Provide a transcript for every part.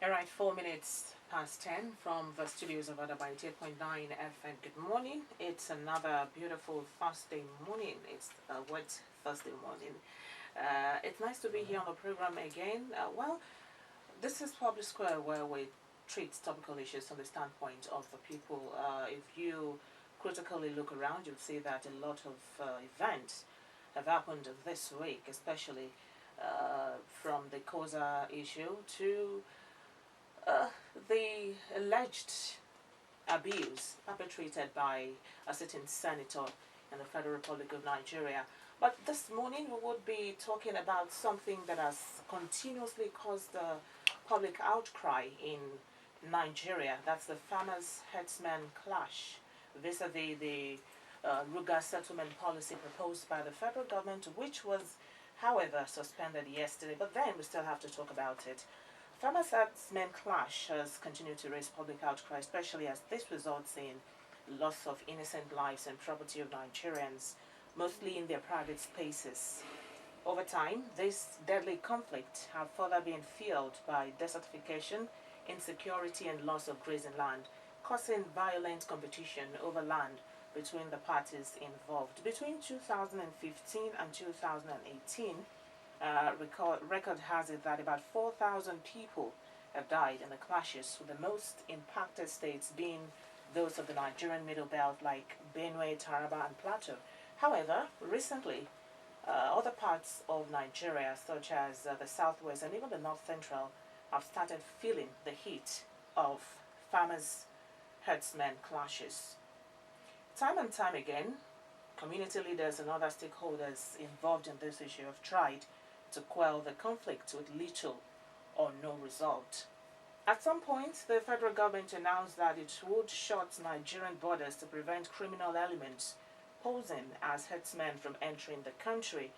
All right, 4 minutes past 10 from the studios of Adaba 88.9 FM. Good morning. It's another beautiful Thursday morning. It's a wet Thursday morning. It's nice to be here on the program again. This is Public Square where we treat topical issues from the standpoint of the people. If you critically look around, you'll see that a lot of events have happened this week, especially from the COSA issue to the alleged abuse perpetrated by a sitting senator in the Federal Republic of Nigeria. But this morning we would be talking about something that has continuously caused the public outcry in Nigeria. That's the farmers herdsmen clash vis-a-vis the Ruga settlement policy proposed by the federal government, which was, however, suspended yesterday. But then we still have to talk about it. Farmers herdsmen clash has continued to raise public outcry, especially as this results in loss of innocent lives and property of Nigerians, mostly in their private spaces. Over time, this deadly conflict have further been fueled by desertification, insecurity, and loss of grazing land, causing violent competition over land between the parties involved. Between 2015 and 2018, record has it that about 4,000 people have died in the clashes, with the most impacted states being those of the Nigerian Middle Belt like Benue, Taraba, and Plateau. However, recently, other parts of Nigeria, such as the southwest and even the north central, have started feeling the heat of farmers herdsmen clashes. Time and time again, community leaders and other stakeholders involved in this issue have tried to quell the conflict with little or no result. At some point, the federal government announced that it would shut Nigerian borders to prevent criminal elements posing as herdsmen from entering the country,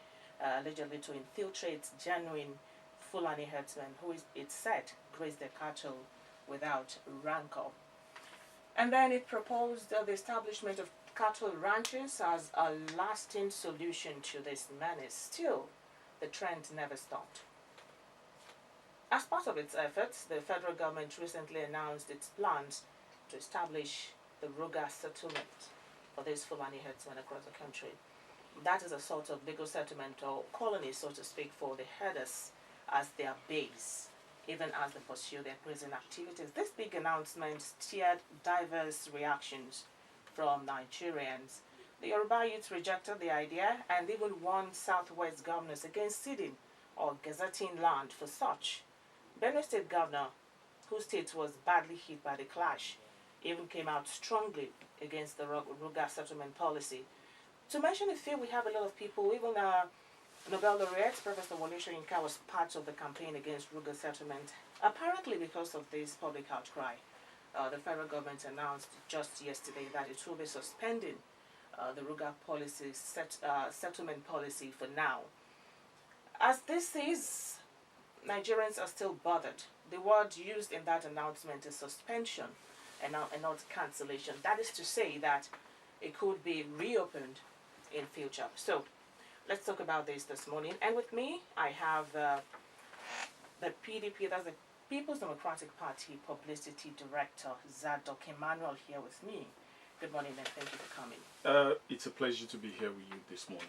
allegedly to infiltrate genuine Fulani herdsmen who, it said, graze their cattle without rancor. And then it proposed the establishment of cattle ranches as a lasting solution to this menace. Still, the trend never stopped. As part of its efforts, the federal government recently announced its plans to establish the Ruga settlement for these Fulani herdsmen across the country. That is a sort of legal settlement or colony, so to speak, for the herders as their base, even as they pursue their grazing activities. This big announcement stirred diverse reactions from Nigerians. The Yoruba youth rejected the idea and even warned Southwest governors against ceding or gazetting land for such. Benue State Governor, whose state was badly hit by the clash, even came out strongly against the Ruga settlement policy. To mention a few, we have a lot of people, even Nobel laureate Professor Wole Soyinka was part of the campaign against Ruga settlement, apparently because of this public outcry. The federal government announced just yesterday that it will be suspending the Ruga policy settlement policy for now. As this is, Nigerians are still bothered. The word used in that announcement is suspension and not cancellation. That is to say that it could be reopened in future. So let's talk about this morning. And with me, I have the PDP, that's the People's Democratic Party Publicity Director, Zadok Emmanuel, here with me. Good morning and thank you for coming. It's a pleasure to be here with you this morning.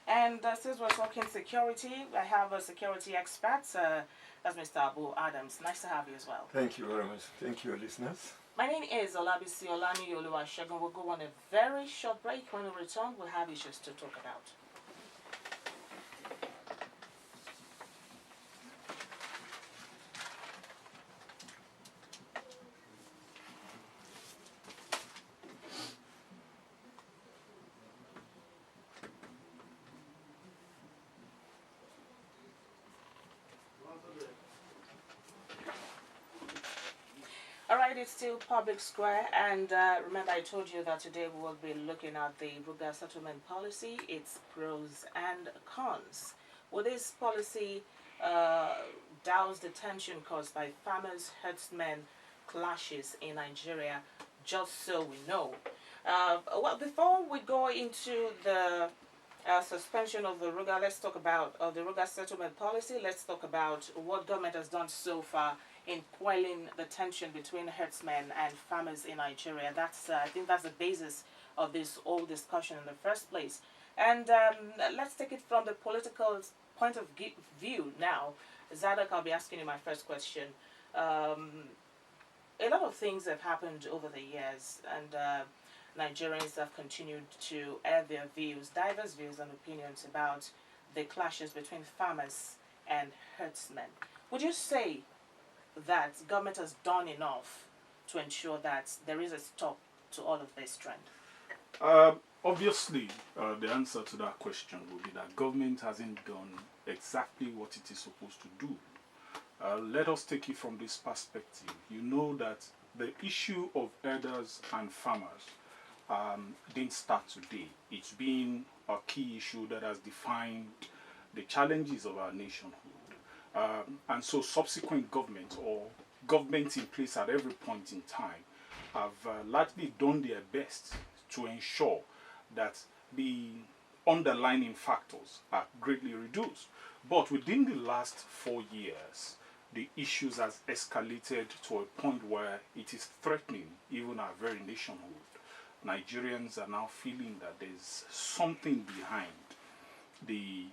And since we're talking security, I have a security expert, that's Mr. Abu Adams. Nice to have you as well. Thank you very much. Thank you, listeners. My name is Olabisi Olani Oluwasegun. We'll go on a very short break. When we return, we'll have issues to talk about. Alright, it's still Public Square, and remember I told you that today we will be looking at the Ruga settlement policy, its pros and cons. Will this policy douse the tension caused by farmers, herdsmen clashes in Nigeria? Just so we know. Well, before we go into the suspension of the Ruga, let's talk about the Ruga settlement policy. Let's talk about what government has done so far in quelling the tension between herdsmen and farmers in Nigeria. That's I think that's the basis of this whole discussion in the first place. And let's take it from the political point of view now. Zadok, I'll be asking you my first question. A lot of things have happened over the years, and Nigerians have continued to air their views, diverse views and opinions about the clashes between farmers and herdsmen. Would you say that government has done enough to ensure that there is a stop to all of this trend? Obviously, the answer to that question would be that government hasn't done exactly what it is supposed to do. Let us take it from this perspective. You know that the issue of herders and farmers didn't start today. It's been a key issue that has defined the challenges of our nationhood. And so subsequent governments or governments in place at every point in time have largely done their best to ensure that the underlying factors are greatly reduced. But within the last 4 years, the issues has escalated to a point where it is threatening even our very nationhood. Nigerians are now feeling that there's something behind the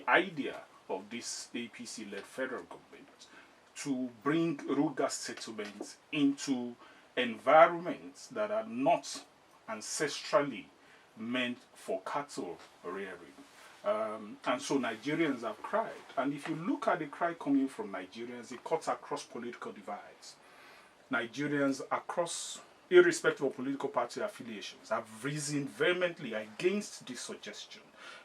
idea of this APC-led federal government to bring Ruga settlements into environments that are not ancestrally meant for cattle rearing. And so Nigerians have cried. And if you look at the cry coming from Nigerians, it cuts across political divides. Nigerians across, irrespective of political party affiliations, have risen vehemently against this suggestion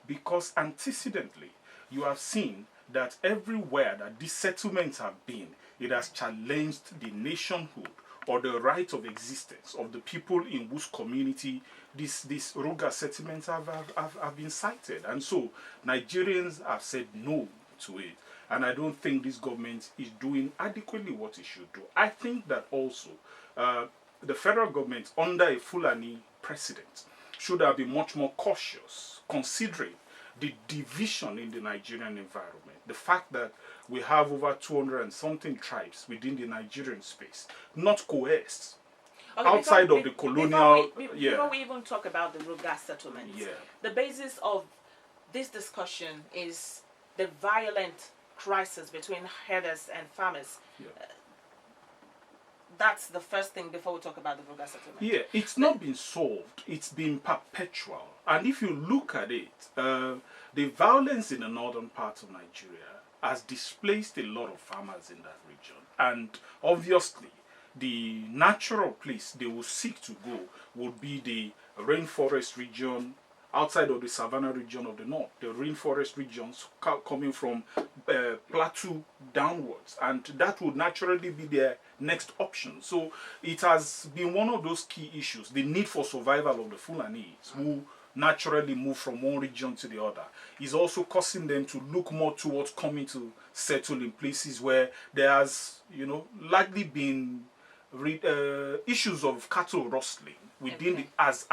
because antecedently you have seen that everywhere that these settlements have been, it has challenged the nationhood or the right of existence of the people in whose community these Ruga settlements have been cited. And so Nigerians have said no to it. And I don't think this government is doing adequately what it should do. I think that also the federal government under a Fulani president should have been much more cautious considering the division in the Nigerian environment. The fact that we have over 200 and something tribes within the Nigerian space, not coerced. Okay, Outside of the colonial... Before we even talk about the Ruga settlements, the basis of this discussion is the violent crisis between herders and farmers. That's the first thing before we talk about the Ruga settlement. Yeah, it's not been solved. It's been perpetual. And if you look at it, the violence in the northern part of Nigeria has displaced a lot of farmers in that region. And obviously, the natural place they will seek to go would be the rainforest region outside of the savannah region of the north, the rainforest regions coming from plateau downwards, and that would naturally be their next option. So it has been one of those key issues, the need for survival of the Fulanis, who naturally move from one region to the other, is also causing them to look more towards coming to settle in places where there has, likely been issues of cattle rustling within the as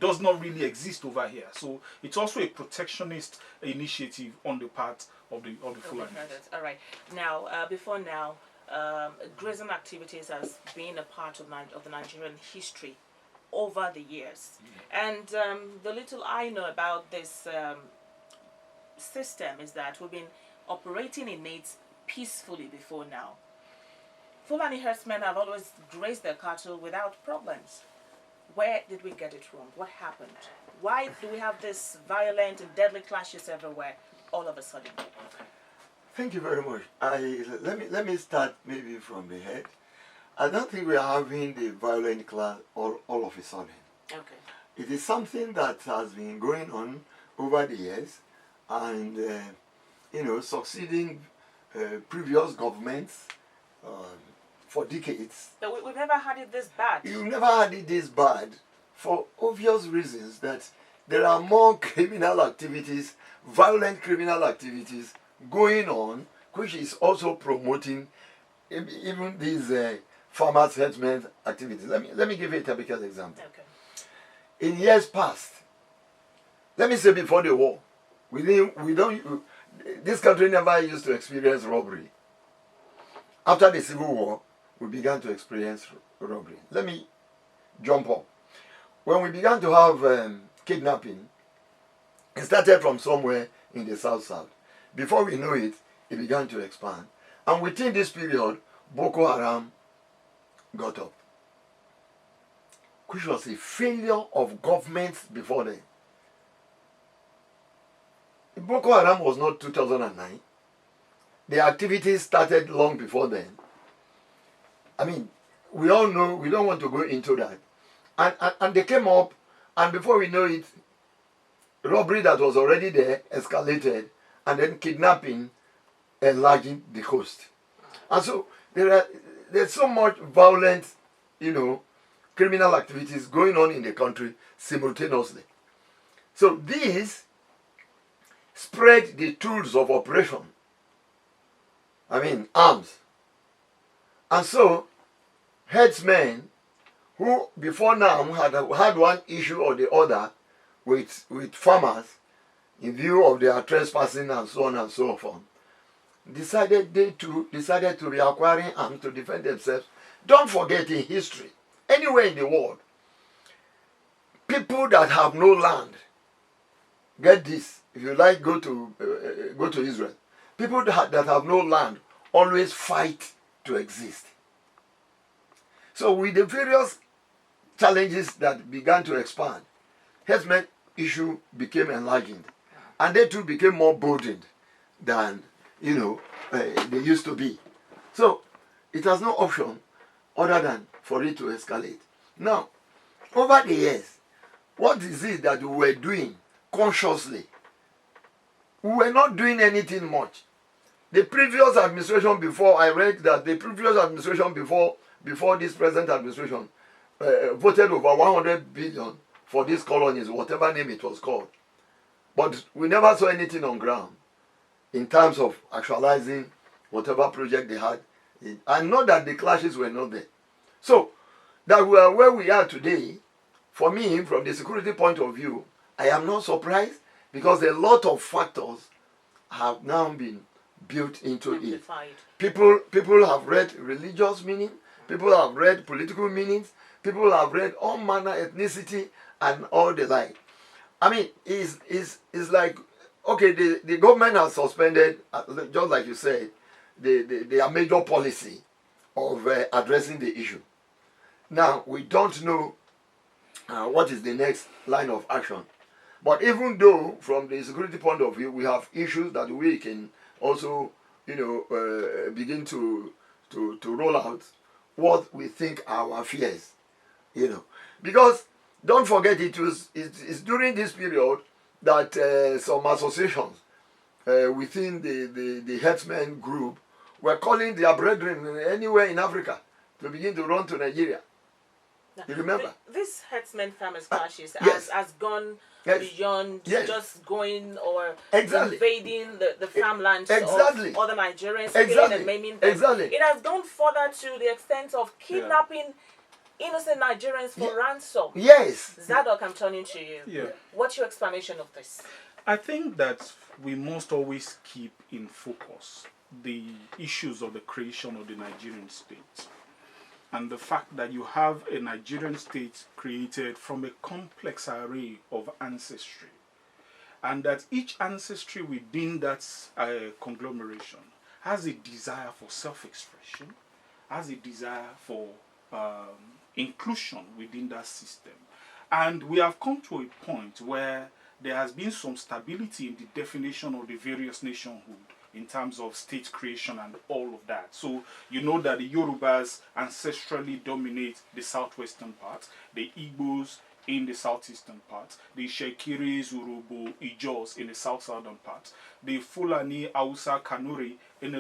does not really exist over here. So it's also a protectionist initiative on the part of the Fulani. All right. Now, grazing activities has been a part of the Nigerian history over the years. And the little I know about this system is that we've been operating in it peacefully before now. Fulani herdsmen have always grazed their cattle without problems. Where did we get it wrong? What happened? Why do we have this violent and deadly clashes everywhere all of a sudden? Thank you very much. Let me start maybe from the head. I don't think we are having the violent clash all of a sudden. Okay. It is something that has been going on over the years, and succeeding previous governments for decades. But we've never had it this bad. You've never had it this bad for obvious reasons that there are more criminal activities, violent criminal activities going on, which is also promoting even these farmers' herdsmen activities. Let me give you a typical example. Okay. In years past, let me say before the war, this country never used to experience robbery. After the Civil War, we began to experience robbery. Let me jump up. When we began to have kidnapping, it started from somewhere in the South. Before we know it, it began to expand. And within this period, Boko Haram got up, which was a failure of governments before then. Boko Haram was not 2009. The activities started long before then. I mean, we all know, we don't want to go into that. And they came up, and before we know it, robbery that was already there escalated, and then kidnapping enlarging the coast. And so there's so much violent, criminal activities going on in the country simultaneously. So these spread the tools of operation. I mean, arms. And so, headsmen who before now had one issue or the other with farmers in view of their trespassing and so on and so forth, decided to reacquiring arms to defend themselves. Don't forget, in history, anywhere in the world, people that have no land, get this, if you like, go to Israel. People that have no land always fight to exist. So with the various challenges that began to expand, headsmen issue became enlarged, and they too became more burdened than they used to be. So it has no option other than for it to escalate. Now, over the years, what is it that we were doing consciously? We were not doing anything much. The previous administration before, I read that the previous administration before this present administration voted over 100 billion for these colonies, whatever name it was called. But we never saw anything on ground in terms of actualizing whatever project they had. And not that the clashes were not there. So, that we are where we are today, for me, from the security point of view, I am not surprised, because a lot of factors have now been built into amplified. It. People have read religious meaning, people have read political meanings, people have read all manner ethnicity and all the like. I mean, it's like, okay, the government has suspended, just like you said, their major policy of addressing the issue. Now, we don't know what is the next line of action. But even though, from the security point of view, we have issues that we can also, begin to roll out what we think are our fears, Because, don't forget, it's during this period that some associations within the headsmen group were calling their brethren anywhere in Africa to begin to run to Nigeria. You remember? This headsmen farmers clashes yes. has gone beyond just going or exactly. invading the farmlands exactly. of other Nigerians, exactly. killing and maiming them. Exactly. It has gone further to the extent of kidnapping innocent Nigerians for ransom. Yes. Zadok, I'm turning to you. Yeah. What's your explanation of this? I think that we must always keep in focus the issues of the creation of the Nigerian state, and the fact that you have a Nigerian state created from a complex array of ancestry, and that each ancestry within that conglomeration has a desire for self-expression, has a desire for inclusion within that system. And we have come to a point where there has been some stability in the definition of the various nationhood in terms of state creation and all of that. So you know that the Yorubas ancestrally dominate the southwestern part, the Igbos in the southeastern part, the Shekiris, Urobo, Ijos in the southern part, the Fulani, Hausa, Kanuri in the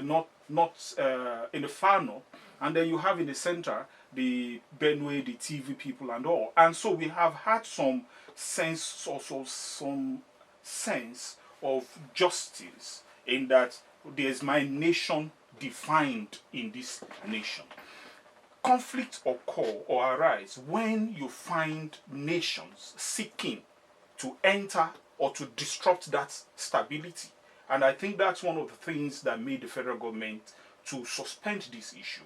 in the far north, and then you have in the center the Benue, the TV people and all. And so we have had some sense, also some sense of justice, in that there's my nation defined in this nation. Conflicts occur or arise when you find nations seeking to enter or to disrupt that stability. And I think that's one of the things that made the federal government to suspend this issue.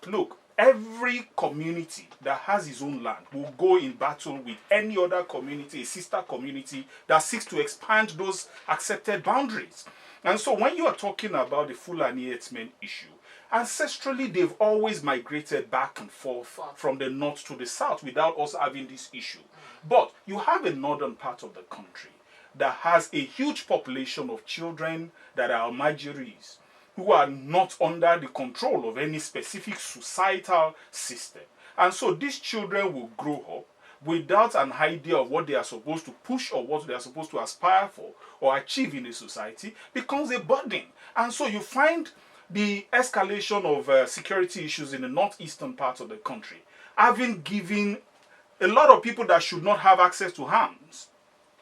Look, every community that has its own land will go in battle with any other community, a sister community, that seeks to expand those accepted boundaries. And so when you are talking about the Fulani herdsmen issue, ancestrally they've always migrated back and forth from the north to the south without us having this issue. But you have a northern part of the country that has a huge population of children that are Almajiris, who are not under the control of any specific societal system. And so these children will grow up without an idea of what they are supposed to push or what they are supposed to aspire for or achieve in a society, becomes a burden. And so you find the escalation of security issues in the northeastern part of the country having given a lot of people that should not have access to arms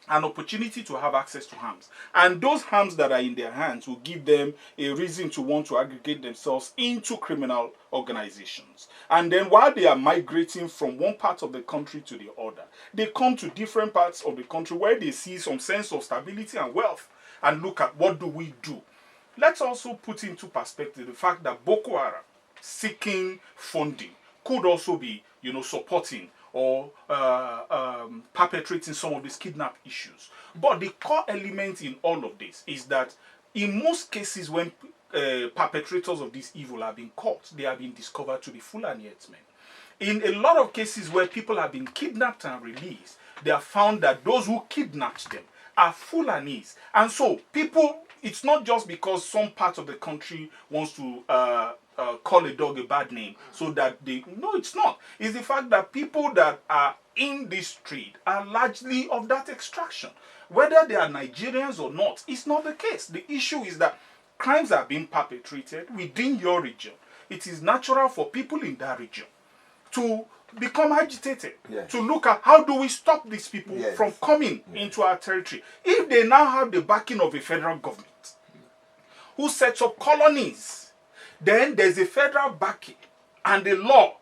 an opportunity to have access to arms. And those arms that are in their hands will give them a reason to want to aggregate themselves into criminal organizations. And then while they are migrating from one part of the country to the other, they come to different parts of the country where they see some sense of stability and wealth and look at what do we do. Let's also put into perspective the fact that Boko Haram seeking funding could also be, supporting or perpetrating some of these kidnap issues. But the core element in all of this is that in most cases when perpetrators of this evil have been caught, they have been discovered to be Fulani herdsmen. In a lot of cases where people have been kidnapped and released, they have found that those who kidnapped them are Fulanis. And so people, it's not just because some part of the country wants to call a dog a bad name so that they, no, it's not. It's the fact that people that are in this trade are largely of that extraction. Whether they are Nigerians or not, it's not the case. The issue is that crimes are being perpetrated within your region. It is natural for people in that region to become agitated, yes, to look at how do we stop these people, yes, from coming, yes, into our territory. If they now have the backing of a federal government who sets up colonies, then there's a federal backing and a law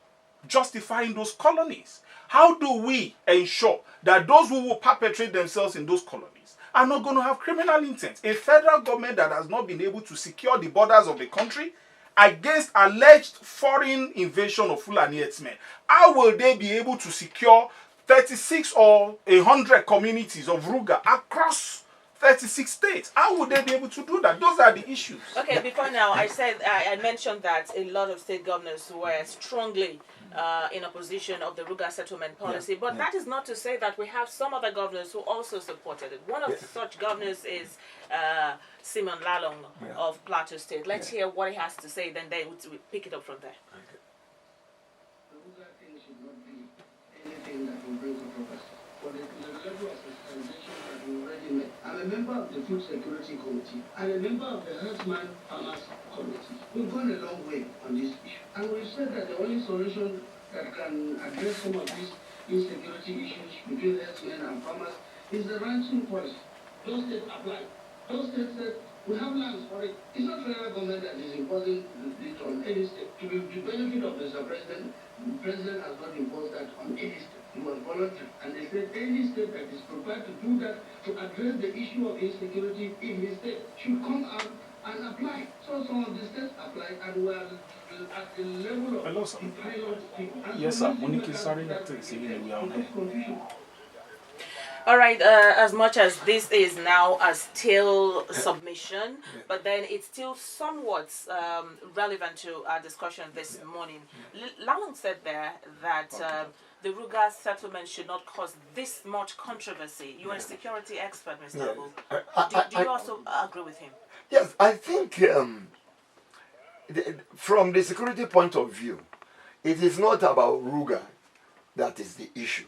justifying those colonies. How do we ensure that those who will perpetrate themselves in those colonies are not going to have criminal intent? A federal government that has not been able to secure the borders of the country against alleged foreign invasion of Fulani herdsmen, how will they be able to secure 36 or 100 communities of Ruga across 36 states? How would they be able to do that? Those are the issues. Okay, before now, I mentioned that a lot of state governors were strongly in opposition of the Ruga settlement policy, but that is not to say that we have some other governors who also supported it. One of such governors is Simon Lalong of Plateau State. Let's hear what he has to say, then we'll pick it up from there. Okay. The Ruga thing should not be anything that will bring controversy. For the level of sensitization that we already made. I'm a member of the Food Security Committee and a member of the Herdsman Farmers Committee. We've gone a long way on this issue. And we've said that the only solution that can address some of these insecurity issues between herdsmen and farmers is the ranching policy. Those states apply. Those states said, we have lands for it. It's not federal government that is imposing it on any state. To the benefit of Mr. President, the President has not imposed that on any state. It was voluntary. And they said any state that is prepared to do that to address the issue of insecurity in his state should come out and apply. So some of the states apply and we are at the level of pilot. Yes, sir. Monique, sorry to see you. All right, as much as this is now a still submission, but then it's still somewhat relevant to our discussion this morning. Lalong said there that the Ruga settlement should not cause this much controversy. You are a security expert, Mr. Abu. Do you also agree with him? Yes, I think from the security point of view, it is not about Ruga that is the issue.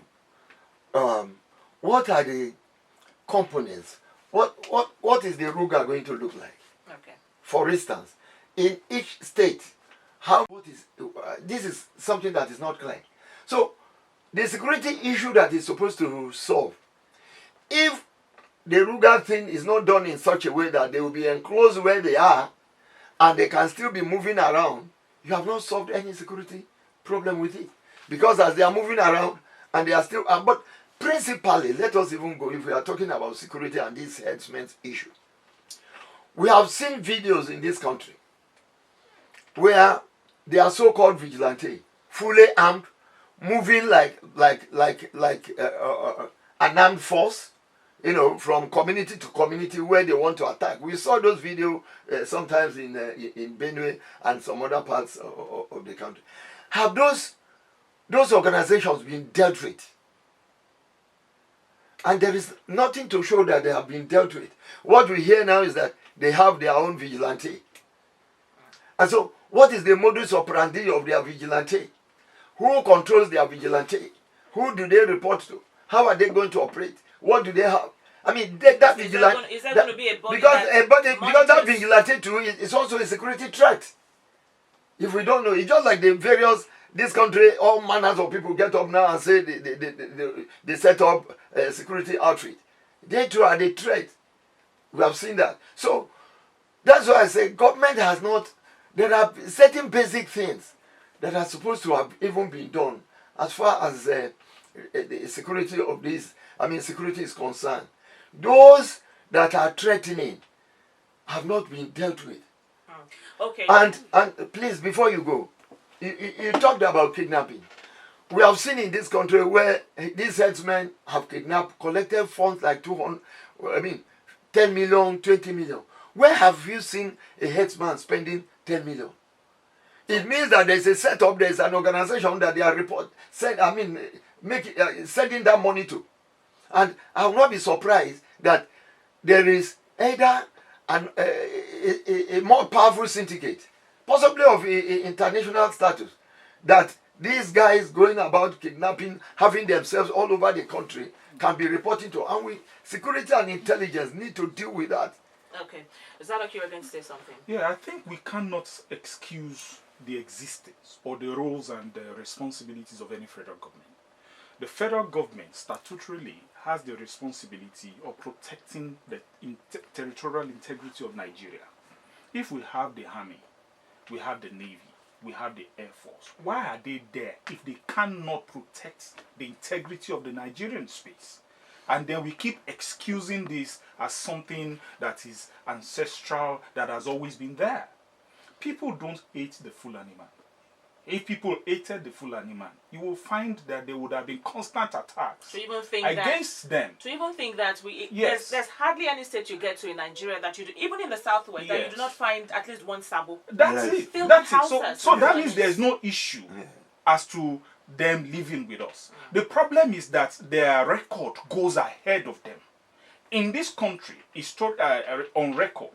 What are the components? What is the Ruga going to look like? Okay. For instance, in each state, this is something that is not clear. So, the security issue that is supposed to solve, if the Ruga thing is not done in such a way that they will be enclosed where they are, and they can still be moving around, you have not solved any security problem with it. Because as they are moving around, and they are still, but principally, let us even go, if we are talking about security and this herdsmen's issue. We have seen videos in this country where they are so-called vigilante, fully armed, moving like an armed force, from community to community where they want to attack. We saw those videos sometimes in Benue and some other parts of the country. Have those organizations been dealt with? And there is nothing to show that they have been dealt with. What we hear now is that they have their own vigilante. And so, what is the modus operandi of their vigilante? Who controls their vigilante? Who do they report to? How are they going to operate? What do they have? I mean, that vigilante. Is that going to be a body because that vigilante too is also a security threat. If we don't know, it's just like this country, all manners of people get up now and say they set up security outreach. They too are the threat. We have seen that. So that's why I say government has not. There are certain basic things that are supposed to have even been done as far as the security of this. Security is concerned. Those that are threatening have not been dealt with. Okay. And please, before you go, you talked about kidnapping. We have seen in this country where these headsmen have kidnapped, collected funds like 10 million, 20 million. Where have you seen a headsman spending 10 million? It means that there's a setup, there's an organization that they are sending that money to. And I will not be surprised that there is either a more powerful syndicate, possibly of international status, that these guys going about kidnapping, having themselves all over the country, can be reporting to. And security and intelligence need to deal with that. Okay. Is that okay? You're going to say something? Yeah, I think we cannot excuse the existence or the roles and the responsibilities of any federal government. The federal government statutorily has the responsibility of protecting the territorial integrity of Nigeria. If we have the army, we have the navy, we have the air force, why are they there if they cannot protect the integrity of the Nigerian space? And then we keep excusing this as something that is ancestral, that has always been there. People don't hate the Fulani man. If people hated the Fulani man, you will find that there would have been constant attacks against them. To even think that Yes. there's hardly any state you get to in Nigeria that you do, even in the southwest, that you do not find at least one sabo. That's Yes. it. That's it. So that means there's no issue as to them living with us. The problem is that their record goes ahead of them. In this country, it's on record,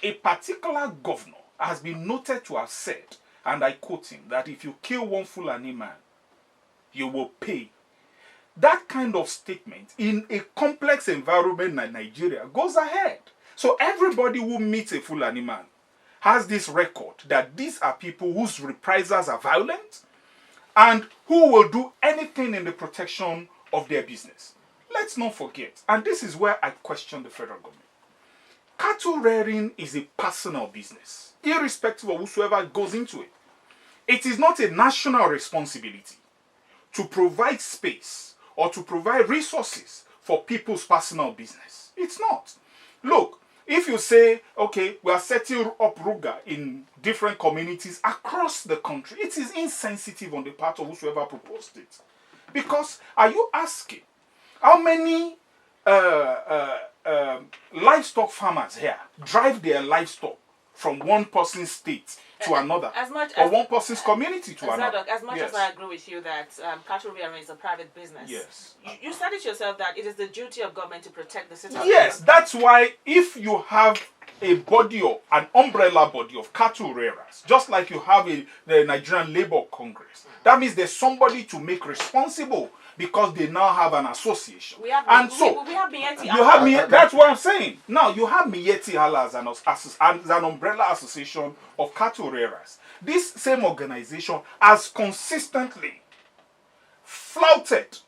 a particular governor has been noted to have said, and I quote him, that if you kill one Fulani man, you will pay. That kind of statement in a complex environment like Nigeria goes ahead. So everybody who meets a Fulani man has this record that these are people whose reprisals are violent and who will do anything in the protection of their business. Let's not forget, and this is where I question the federal government. Cattle rearing is a personal business, irrespective of whosoever goes into it. It is not a national responsibility to provide space or to provide resources for people's personal business. It's not. Look, if you say, okay, we are setting up Ruga in different communities across the country, it is insensitive on the part of whosoever proposed it. Because are you asking how many livestock farmers here drive their livestock from one person's state to another, or one person's community to another? As much as I agree with you that cattle rearing is a private business, yes, you said it yourself that it is the duty of government to protect the citizens. Yes, that's why if you have a body or an umbrella body of cattle rearers, just like you have the Nigerian Labour Congress, that means there's somebody to make responsible, because they now have an association. We have Miyetti. You have me. That's what I'm saying. Now you have Miyetti Hala as an umbrella association of cattle rearers. This same organization has consistently flouted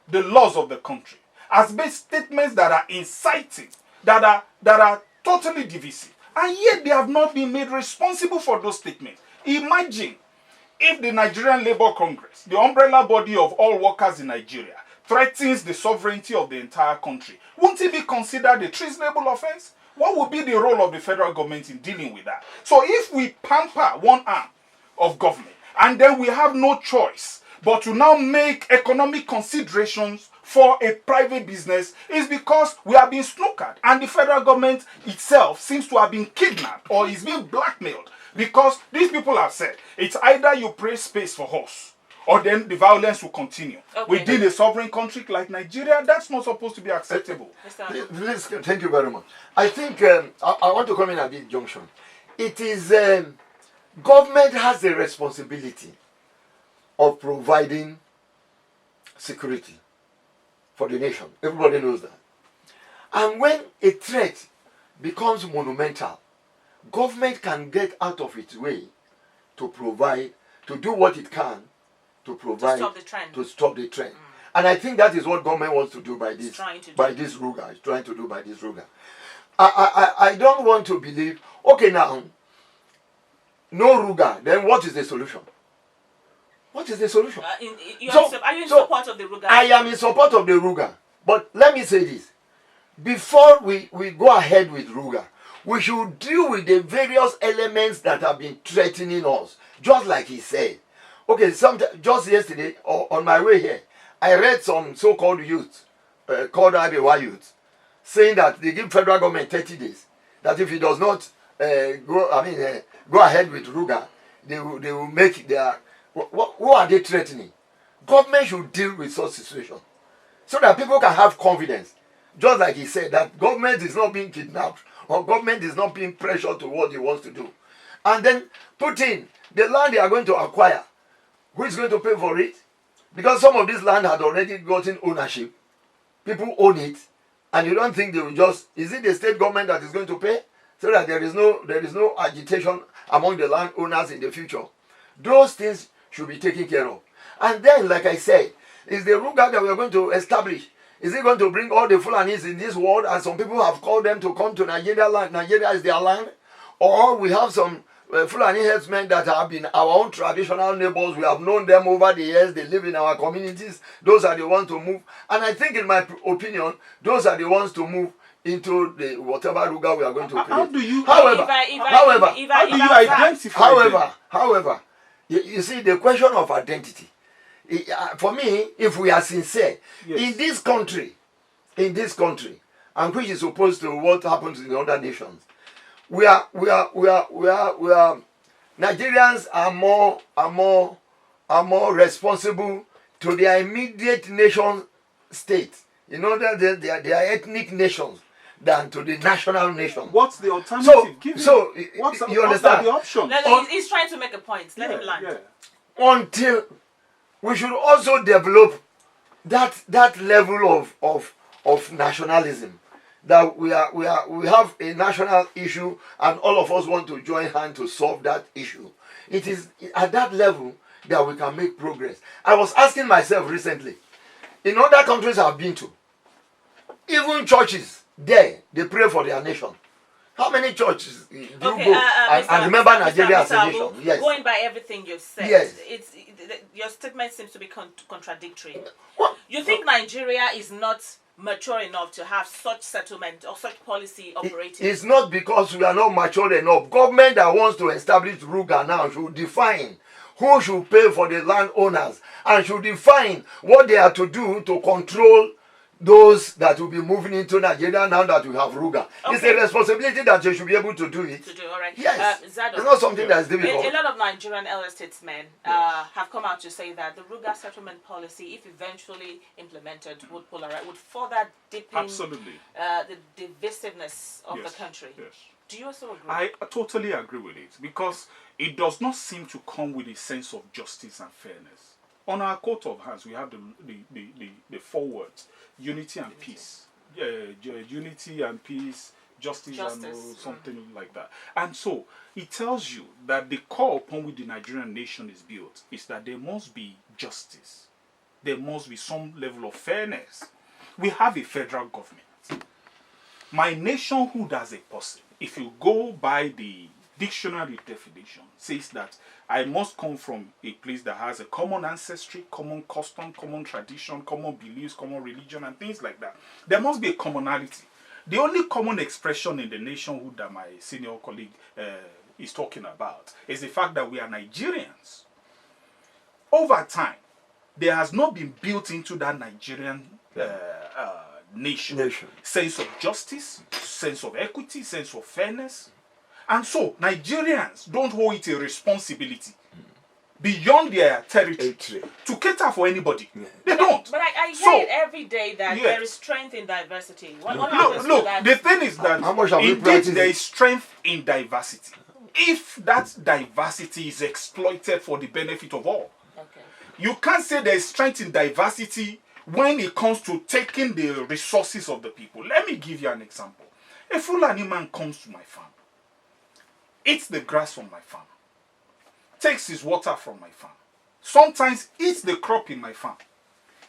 the laws of the country, has made statements that are inciting, that are totally divisive, and yet they have not been made responsible for those statements. Imagine if the Nigerian Labour Congress, the umbrella body of all workers in Nigeria, threatens the sovereignty of the entire country. Won't it be considered a treasonable offense? What would be the role of the federal government in dealing with that? So if we pamper one arm of government and then we have no choice but to now make economic considerations for a private business, is because we are being snookered, and the federal government itself seems to have been kidnapped or is being blackmailed, because these people have said it's either you pray space for us or then the violence will continue. Okay. Within a sovereign country like Nigeria, that's not supposed to be acceptable. Please, thank you very much. I think I want to come in at this junction. It is government has a responsibility of providing security for the nation. Everybody knows that. And when a threat becomes monumental, government can get out of its way to provide, to do what it can to provide, to stop the trend. And I think that is what government wants to do by this, Ruga. It's trying to do by this Ruga. I don't want to believe, okay now, no Ruga, then what is the solution? What is the solution? Are you in support of the Ruga? I am in support of the Ruga. But let me say this. Before we go ahead with Ruga, we should deal with the various elements that have been threatening us. Just like he said. Okay, just yesterday, on my way here, I read some so-called youth, called Adaba youth, saying that they give federal government 30 days. That if he does not go ahead with Ruga, they will make their... Who are they threatening? Government should deal with such situation so that people can have confidence. Just like he said, that government is not being kidnapped or government is not being pressured to what he wants to do. And then put in the land they are going to acquire. Who is going to pay for it? Because some of this land had already gotten ownership. People own it. And you don't think they will just... Is it the state government that is going to pay? So that there is no agitation among the landowners in the future. Those things should be taken care of. And then, like I said, is the Ruga that we are going to establish, is it going to bring all the Fulanis in this world, and some people have called them to come to Nigeria land, Nigeria is their land? Or we have some Fulani herdsmen that have been our own traditional neighbors, we have known them over the years, they live in our communities, those are the ones to move. And I think, in my opinion, those are the ones to move into the whatever Ruga we are going to create. How do you... However, identify however, you see, the question of identity, for me, if we are sincere, yes, in this country, and which is opposed to what happens in other nations, we are Nigerians are more responsible to their immediate nation state, their ethnic nations, than to the national nation. What's the alternative given? You understand? The option? He's trying to make a point. Let him land. Yeah. Until we should also develop that level of nationalism, that we have a national issue and all of us want to join hands to solve that issue. It is at that level that we can make progress. I was asking myself recently, in other countries I've been to, even churches there, they pray for their nation. How many churches do you go? And remember Nigeria as a nation. Yes. Going by everything you've said, yes, your statement seems to be contradictory. What? You think Nigeria is not mature enough to have such settlement or such policy operating? It's not because we are not mature enough. Government that wants to establish Ruga now should define who should pay for the landowners and should define what they are to do to control those that will be moving into Nigeria now that we have Ruga. Okay. It's a responsibility that you should be able to do it. All right. Yes. Zadok, it's not something that's difficult. A lot of Nigerian elder statesmen have come out to say that the Ruga settlement policy, if eventually implemented, would further deepen the divisiveness of the country. Yes. Do you also agree? I totally agree with it, because it does not seem to come with a sense of justice and fairness. On our coat of arms, we have the 4 words: unity and peace. Unity and peace, justice. And something like that. And so it tells you that the core upon which the Nigerian nation is built is that there must be justice. There must be some level of fairness. We have a federal government. My nationhood as a person, if you go by the dictionary definition, says that I must come from a place that has a common ancestry, common custom, common tradition, common beliefs, common religion, and things like that. There must be a commonality. The only common expression in the nationhood that my senior colleague is talking about is the fact that we are Nigerians. Over time, there has not been built into that Nigerian nation sense of justice, sense of equity, sense of fairness. And so, Nigerians don't hold it a responsibility beyond their territory to cater for anybody. They don't. But I hear it every day that there is strength in diversity. What look, the thing is that indeed there is strength in diversity. If that diversity is exploited for the benefit of all. Okay. You can't say there is strength in diversity when it comes to taking the resources of the people. Let me give you an example. A Fulani man comes to my farm, eats the grass from my farm, takes his water from my farm, sometimes eats the crop in my farm,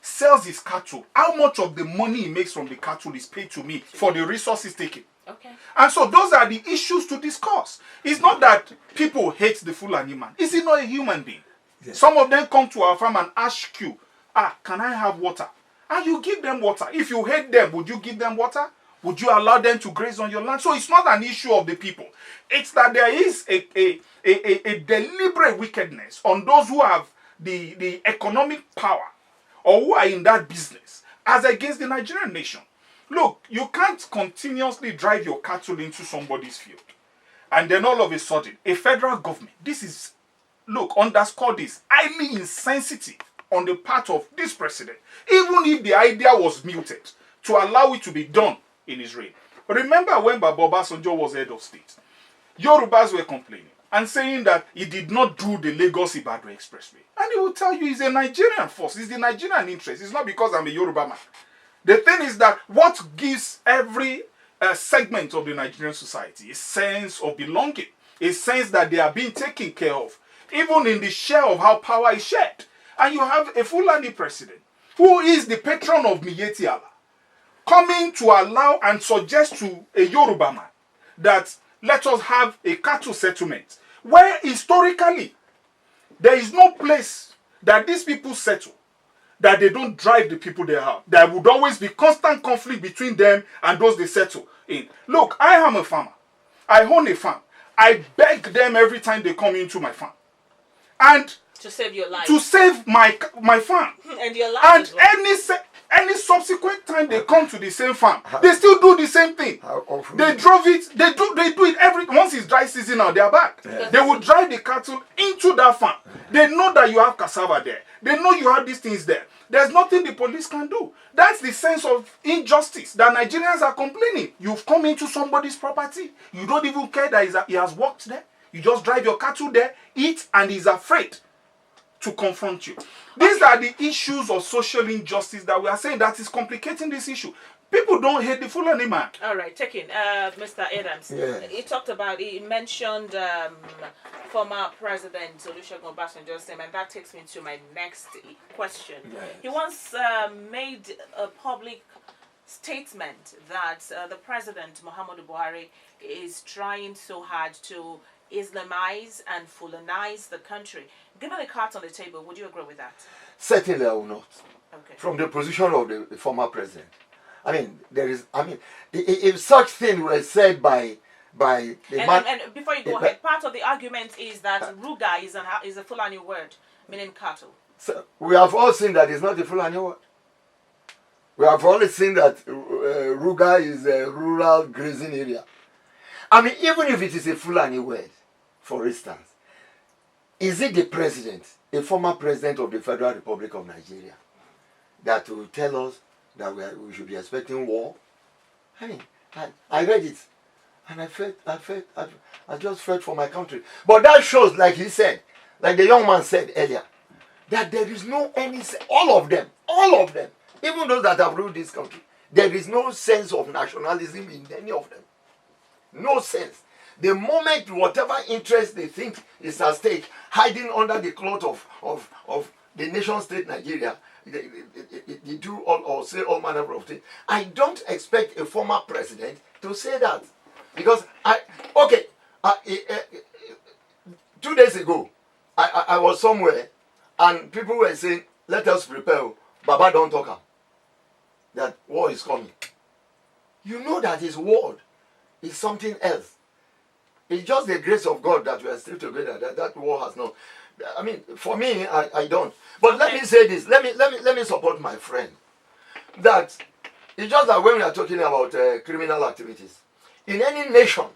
sells his cattle. How much of the money he makes from the cattle is paid to me for the resources taken? Okay. And so those are the issues to discuss. It's not that people hate the Fulani man. Is he not a human being? Yes. Some of them come to our farm and ask you, can I have water? And you give them water. If you hate them, would you give them water? Would you allow them to graze on your land? So it's not an issue of the people. It's that there is a deliberate wickedness on those who have the economic power or who are in that business as against the Nigerian nation. Look, you can't continuously drive your cattle into somebody's field and then all of a sudden, a federal government, underscore this, highly insensitive on the part of this president, even if the idea was muted, to allow it to be done in his reign. Remember when Baba Obasanjo was head of state, Yorubas were complaining and saying that he did not do the Lagos-Ibadan Expressway. And he will tell you he's a Nigerian force, it's the Nigerian interest. It's not because I'm a Yoruba man. The thing is that what gives every segment of the Nigerian society a sense of belonging, a sense that they are being taken care of, even in the share of how power is shared. And you have a Fulani president who is the patron of Miyetti Allah, coming to allow and suggest to a Yoruba man that let us have a cattle settlement, where historically there is no place that these people settle that they don't drive the people they have. There would always be constant conflict between them and those they settle in. Look, I am a farmer. I own a farm. I beg them every time they come into my farm. And to save your life. To save my farm. And your life. And any subsequent time they come to the same farm, they still do the same thing. They drove it, they do it once it's dry season now, they are back. Yeah. They will drive the cattle into that farm. They know that you have cassava there. They know you have these things there. There's nothing the police can do. That's the sense of injustice that Nigerians are complaining. You've come into somebody's property. You don't even care that he has worked there. You just drive your cattle there, eat, and he's afraid to confront you. These are the issues of social injustice that we are saying that is complicating this issue. People don't hate the Fulani man. All right, taking Mr. Adams. Yes. He mentioned former President Olusegun Obasanjo's name, and that takes me to my next question. Yes. He once made a public statement that the President, Muhammadu Buhari, is trying so hard to Islamize and Fulanize the country. Given the cards on the table, would you agree with that? Certainly I will not. Okay. From the position of the former president. If such thing were said by the man... And before you go ahead, part of the argument is that Ruga is a Fulani word, meaning cattle. So we have all seen that it's not a Fulani word. We have all seen that Ruga is a rural grazing area. Even if it is a Fulani word, for instance, is it the president, a former president of the Federal Republic of Nigeria, that will tell us that we should be expecting war? I read it, and I just felt for my country. But that shows, like he said, like the young man said earlier, that there is no all of them, even those that have ruled this country, there is no sense of nationalism in any of them. No sense. The moment whatever interest they think is at stake, hiding under the cloth of the nation state Nigeria, they do all or say all manner of things. I don't expect a former president to say that. Because 2 days ago, I was somewhere and people were saying, let us prepare. Baba don't talk. That war is coming. you know that his word is something else. It's just the grace of God that we are still together. That war has no. I mean, for me, I don't. But let me say this. Let me support my friend. That it's just that when we are talking about criminal activities, in any nation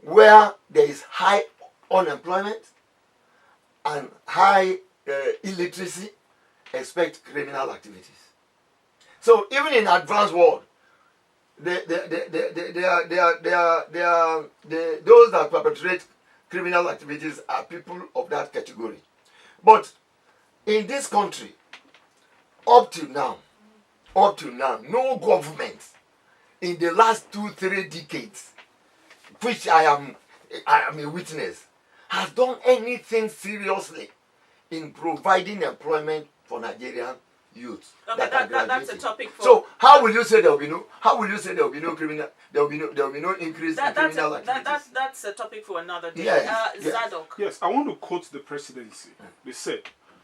where there is high unemployment and high illiteracy, expect criminal activities. So even in advanced world, those that perpetrate criminal activities are people of that category. But in this country, up to now, no government in the last 2-3 decades, which I am a witness, has done anything seriously in providing employment for Nigerian youth. Okay, that's a topic for. So how will you say there will be no? How will you say there will be no criminal? There will be no increase in criminal activities. That's a topic for another day. Yes, Zadok. Yes, I want to quote the presidency. They said,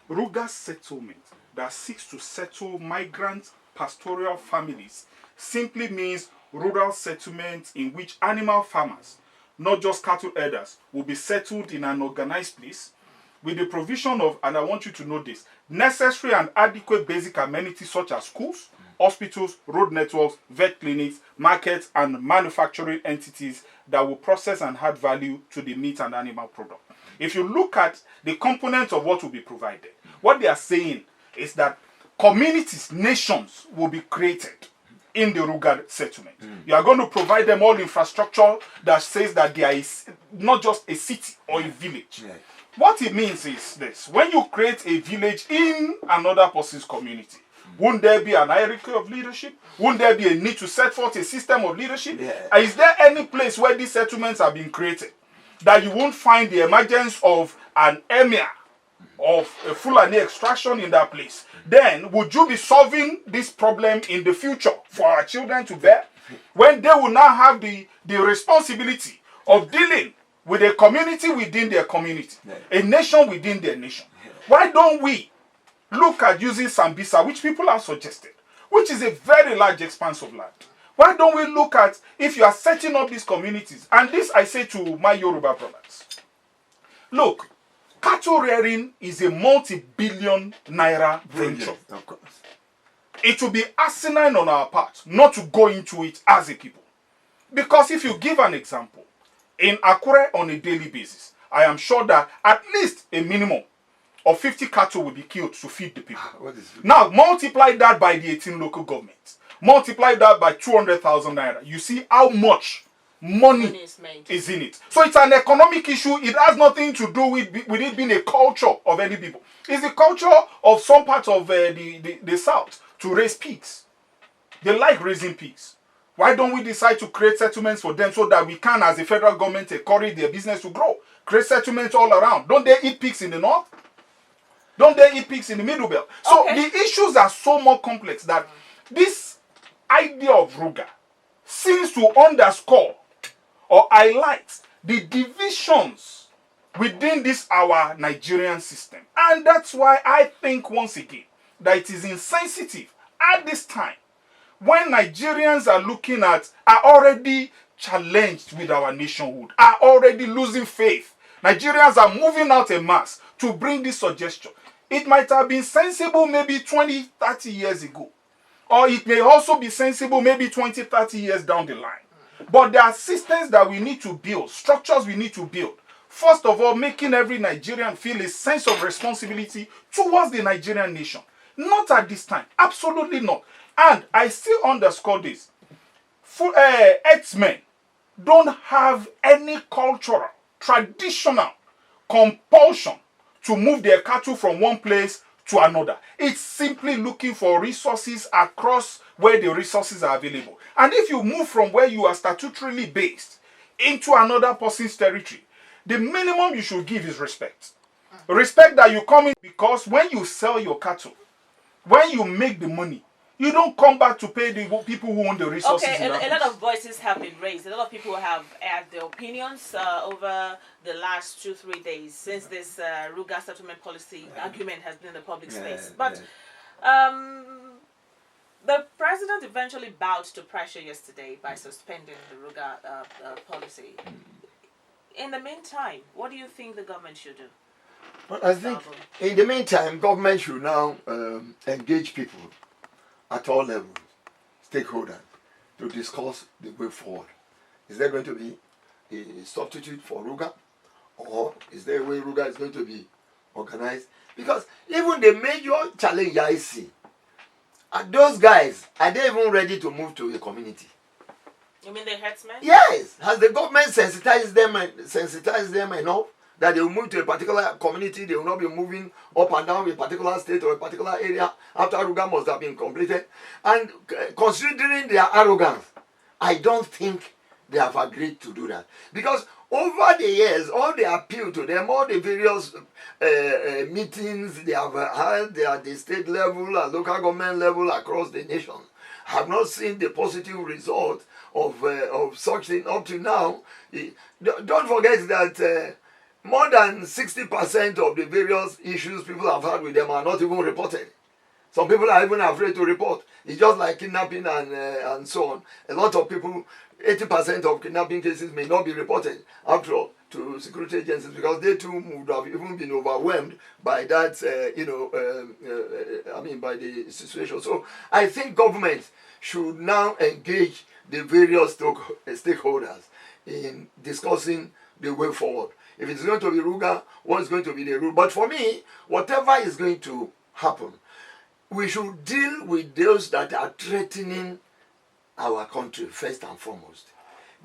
Ruga settlement that seeks to settle migrant pastoral families simply means rural settlements in which animal farmers, not just cattle herders, will be settled in an organized place with the provision of, and I want you to know this, necessary and adequate basic amenities such as schools, hospitals, road networks, vet clinics, markets, and manufacturing entities that will process and add value to the meat and animal product. If you look at the components of what will be provided, what they are saying is that communities, nations will be created in the Ruga settlement. You are going to provide them all infrastructure that says that they are not just a city or a village. What it means is this: when you create a village in another person's community, won't there be an hierarchy of leadership? Won't there be a need to set forth a system of leadership? Is there any place where these settlements are being created that you won't find the emergence of an emir of a Fulani extraction in that place? Then would you be solving this problem in the future for our children to bear, when they will now have the responsibility of dealing with a community within their community, a nation within their nation? Why don't we look at using Sambisa, which people have suggested, which is a very large expanse of land? Why don't we look at, if you are setting up these communities, and this I say to my Yoruba brothers, look, cattle rearing is a multi-billion naira venture. Of course. It will be asinine on our part not to go into it as a people. Because if you give an example, in Akure on a daily basis, I am sure that at least a minimum of 50 cattle will be killed to feed the people. Now, multiply that by the 18 local governments. Multiply that by 200,000 naira. You see how much money is in it. So it's an economic issue. It has nothing to do with it being a culture of any people. It's the culture of some parts of the south to raise pigs. They like raising pigs. Why don't we decide to create settlements for them so that we can, as a federal government, encourage their business to grow? Create settlements all around. Don't they eat pigs in the north? Don't they eat pigs in the middle belt? So the issues are so more complex that this idea of Ruga seems to underscore or highlight the divisions within this our Nigerian system. And that's why I think, once again, that it is insensitive at this time, when Nigerians are already challenged with our nationhood, are already losing faith. Nigerians are moving out en masse to bring this suggestion. It might have been sensible maybe 20, 30 years ago. Or it may also be sensible maybe 20, 30 years down the line. But there are systems that we need to build, structures we need to build. First of all, making every Nigerian feel a sense of responsibility towards the Nigerian nation. Not at this time. Absolutely not. And I still underscore this. Herdsmen don't have any cultural, traditional compulsion to move their cattle from one place to another. It's simply looking for resources across where the resources are available. And if you move from where you are statutorily based into another person's territory, the minimum you should give is respect. Respect that you come in, because when you sell your cattle, when you make the money, you don't come back to pay the people who own the resources. Okay, a lot of voices have been raised. A lot of people have aired their opinions over the last 2-3 days since this Ruga settlement policy argument has been in the public space. But The president eventually bowed to pressure yesterday by suspending the Ruga policy. In the meantime, what do you think the government should do? Well, I think in the meantime, government should now engage people at all levels, stakeholders, to discuss the way forward. Is there going to be a substitute for Ruga? Or is there a way Ruga is going to be organized? Because even the major challenge I see are those guys, are they even ready to move to a community? You mean the headsmen? Yes. Has the government sensitized them enough that they will move to a particular community? They will not be moving up and down a particular state or a particular area after Ruga must have been completed. And considering their arrogance, I don't think they have agreed to do that. Because over the years, all the appeal to them, all the various meetings they have had at the state level and local government level across the nation, have not seen the positive result of such thing up to now. Don't forget that more than 60% of the various issues people have had with them are not even reported. Some people are even afraid to report. It's just like kidnapping and so on. A lot of people, 80% of kidnapping cases may not be reported after all to security agencies because they too would have even been overwhelmed by that, by the situation. So I think government should now engage the various stakeholders in discussing the way forward. If it's going to be Ruga, what's going to be the rule? But for me, whatever is going to happen, we should deal with those that are threatening our country first and foremost.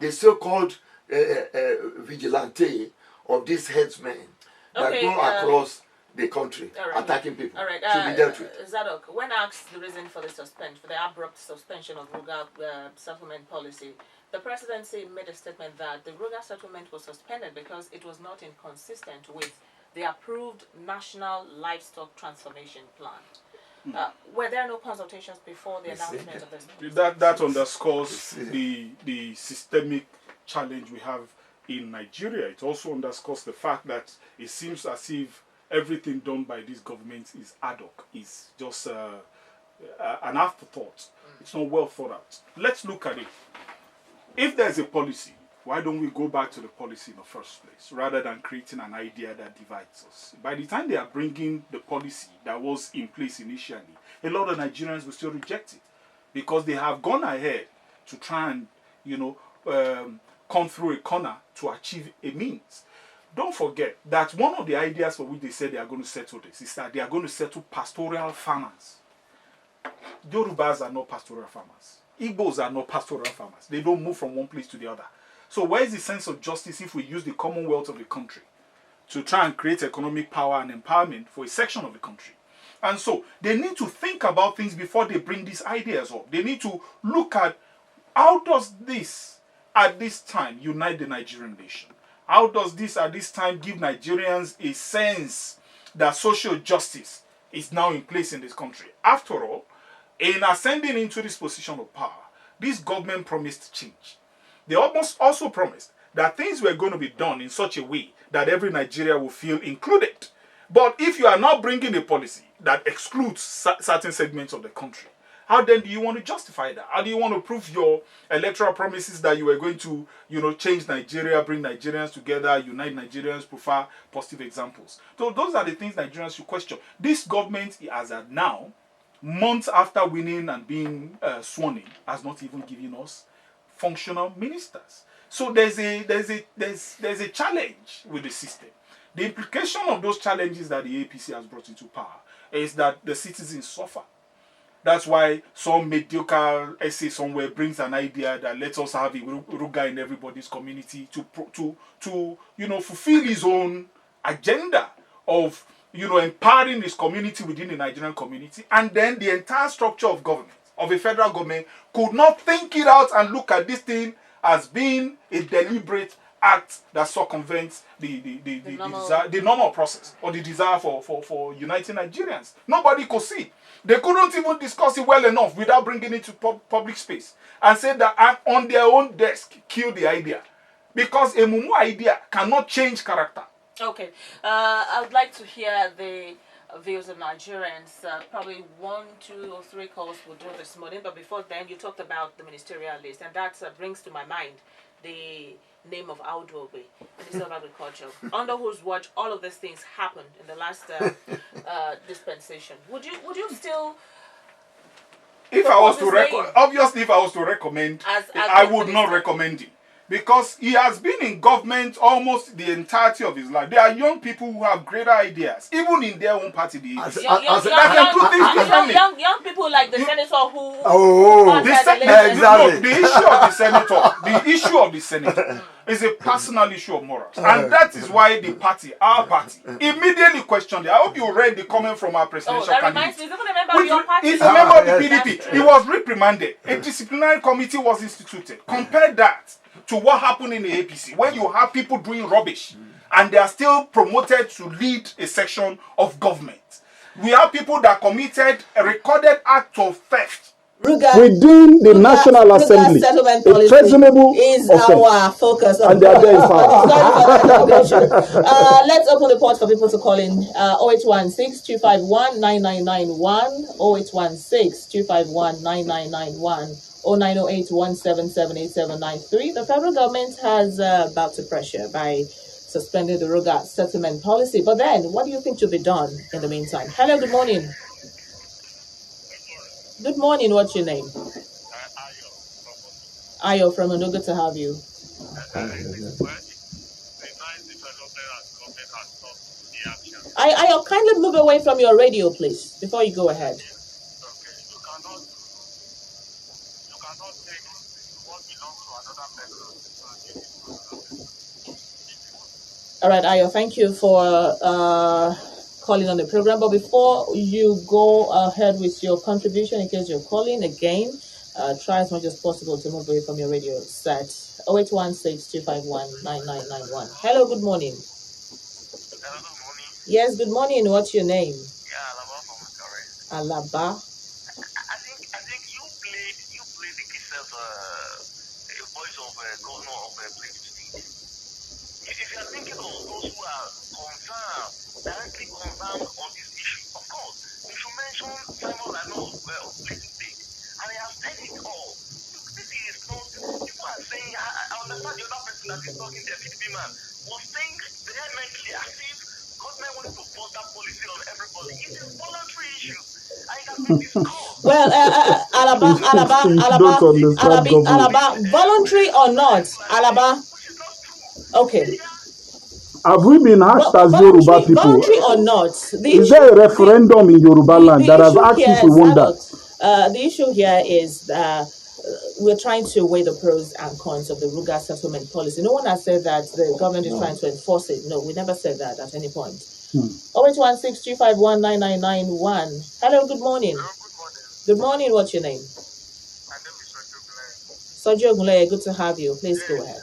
The so-called vigilante of these headsmen that go across the country attacking people should be dealt with. Zadok, when asked the reason for the for the abrupt suspension of Ruga settlement policy, the presidency made a statement that the Ruga settlement was suspended because it was not inconsistent with the approved National Livestock Transformation Plan. Were there no consultations before the announcement of this? That underscores the systemic challenge we have in Nigeria. It also underscores the fact that it seems as if everything done by this government is ad hoc, is just an afterthought. It's not well thought out. Let's look at it. If there's a policy, why don't we go back to the policy in the first place rather than creating an idea that divides us? By the time they are bringing the policy that was in place initially, a lot of Nigerians will still reject it because they have gone ahead to try and, come through a corner to achieve a means. Don't forget that one of the ideas for which they said they are going to settle this is that they are going to settle pastoral farmers. Yorubas are not pastoral farmers. Igbos are not pastoral farmers. They don't move from one place to the other. So where is the sense of justice if we use the commonwealth of the country to try and create economic power and empowerment for a section of the country? And so they need to think about things before they bring these ideas up. They need to look at how does this, at this time, unite the Nigerian nation? How does this, at this time, give Nigerians a sense that social justice is now in place in this country? After all, in ascending into this position of power, this government promised change. They almost also promised that things were going to be done in such a way that every Nigerian will feel included. But if you are now bringing a policy that excludes certain segments of the country, how then do you want to justify that? How do you want to prove your electoral promises that you were going to, change Nigeria, bring Nigerians together, unite Nigerians, prefer positive examples? So those are the things Nigerians should question. This government, as at now, months after winning and being sworn in, has not even given us functional ministers. So there's a challenge with the system. The implication of those challenges that the APC has brought into power is that the citizens suffer. That's why some mediocre essay somewhere brings an idea that let us have a Ruga in everybody's community to fulfill his own agenda of empowering his community within the Nigerian community, and then the entire structure of government, of a federal government, could not think it out and look at this thing as being a deliberate act that circumvents the normal process or the desire for uniting Nigerians. Nobody could see. They couldn't even discuss it well enough without bringing it to public space and say that on their own desk, kill the idea. Because a mumu idea cannot change character. Okay. I would like to hear the views of Nigerians. Probably 1, 2, or 3 calls we'll do this morning. But before then, you talked about the ministerial list, and that brings to my mind the name of Audobe, Minister of Agriculture, under whose watch all of these things happened in the last dispensation. Would you still? If I was to obviously, if I was to recommend, I would not recommend him. Because he has been in government almost the entirety of his life. There are young people who have greater ideas, even in their own party. Young people like the senator who. Exactly. The issue of the senator is a personal issue of morals. And that is why the party, our party, immediately questioned it. I hope you read the comment from our presidential candidate. He's even a member of your party. He's a member of the PDP. He was reprimanded. A disciplinary committee was instituted. Compare that to what happened in the APC, when you have people doing rubbish and they are still promoted to lead a section of government. We have people that committed a recorded act of theft within the National Assembly. Settlement a policy treasonable is offense. our focus. And they are there in power. Let's open the port for people to call in. 0816-251-9991, 0816-251-9991. 0908-177-8793. The federal government has bowed to pressure by suspending the Ruga settlement policy. But then, what do you think should be done in the meantime? Hello, good morning. Good morning, what's your name? Ayo from Undo, good to have you. Ayo, kindly move away from your radio, please, before you go ahead. All right, Ayo, thank you for calling on the program. But before you go ahead with your contribution, in case you're calling again, try as much as possible to move away from your radio set. 0816-251-9991. Hello, good morning. Hello, good morning. Yes, good morning. What's your name? Yeah, Adaba from Bucharest. Alaba. I think you played the case of a voice of governor of Plateau State. If you are thinking of those who are directly concerned on this issue, of course, you should mention Simon Lano of Plateau State. And he has said it all. This is not, people are saying, I understand the other person that is talking, the PDP man, was saying vehemently as if government wanted to force that policy on everybody. It is voluntary issue. And it has been discussed. Well, Alaba, voluntary or not, Alaba? Okay. Have we been asked as Yoruba people? Voluntary or not? Is there a referendum in Yoruba land that has asked you to wonder? The issue here is we're trying to weigh the pros and cons of the Ruga settlement policy. No one has said that the government is trying to enforce it. No, we never said that at any point. 0816-251-9991. Hello, good morning. Hello, good morning. Good morning, what's your name? My name is Sojo Guleye, good to have you. Please go ahead.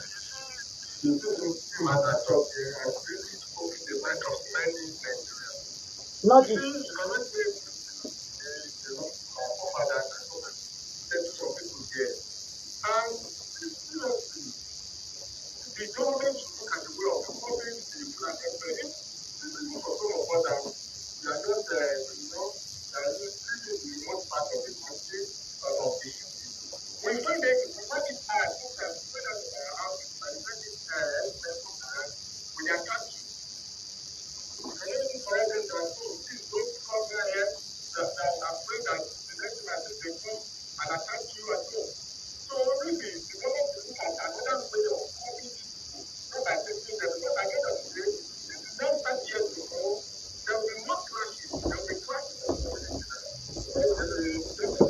Not the government should look at the way of covering the black employees. This is for some of us that we are just, this is the remote part of the country of the city. When you find it, we find it hard to when they attack you. And even for them that please don't come here that I'm afraid that the next time they come and attack you at home. So really, the government will look at another way of coping not by taking them, because at the end of the day, this is not 5 years to go, there will be more clashes, there will be clashes of politics,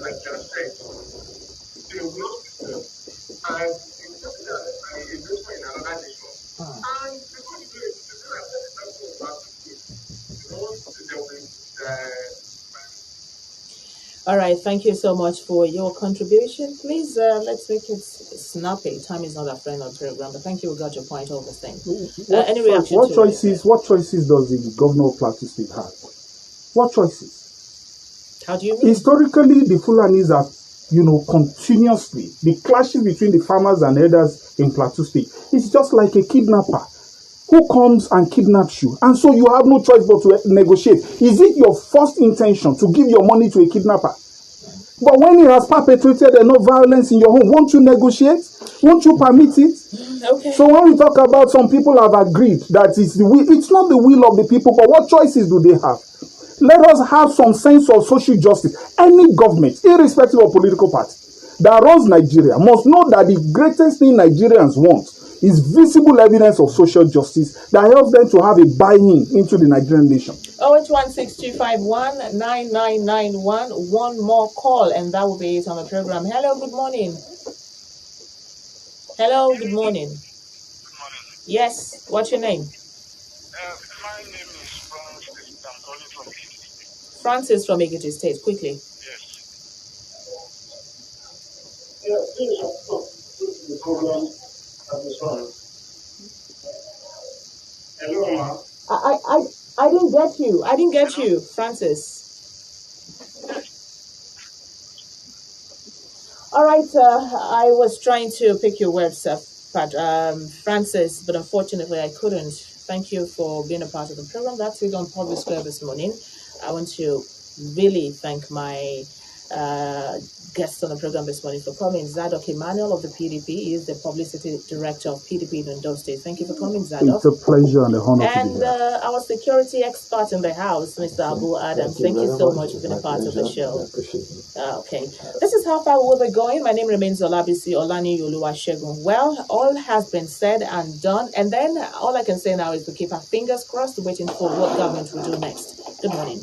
like you have said, they will not be there. And it's just an investment in another nation. And because the people are very thankful about it, there will be all right, thank you so much for your contribution. Please, let's make it snappy. Time is not a friend on the program, but thank you. We got your point over this thing. Any reaction what to choices? What choices does the governor of Plateau State have? What choices? How do you mean? Historically, the Fulanis are, continuously the clashes between the farmers and herders in Plateau State. It's just like a kidnapper. who comes and kidnaps you, and so you have no choice but to negotiate. Is it your first intention to give your money to a kidnapper? But when he has perpetrated enough violence in your home, won't you negotiate? Won't you permit it? Okay. So when we talk about some people have agreed that it's not the will of the people, but what choices do they have? Let us have some sense of social justice. Any government, irrespective of political party, that runs Nigeria must know that the greatest thing Nigerians want is visible evidence of social justice that helps them to have a buy-in into the Nigerian nation. 08162519991. One more call, and that will be it on the program. Hello, good morning. Hello, good morning. Good morning. Yes, what's your name? My name is Francis. I'm calling from Italy. Francis from Ekiti State. Quickly. Yes. Yeah, this is the program at this time. Hello, ma. I didn't get you. I didn't get you, Francis. All right, I was trying to pick your words up, Francis, but unfortunately I couldn't. Thank you for being a part of the program. That's it on Public Square this morning. I want to really thank my guest on the program this morning for coming. Zadok Emmanuel of the PDP. He is the publicity director of PDP in Ondo State. Thank you for coming, Zadok. It's a pleasure and a honor to be And here. our security expert in the house, Mr. Abu Adams. Thank you so much for being a part of the show. Okay. This is how far we'll be going. My name remains Olabisi Olani Oluwasegun. Well, all has been said and done. And then all I can say now is to keep our fingers crossed, waiting for what government will do next. Good morning.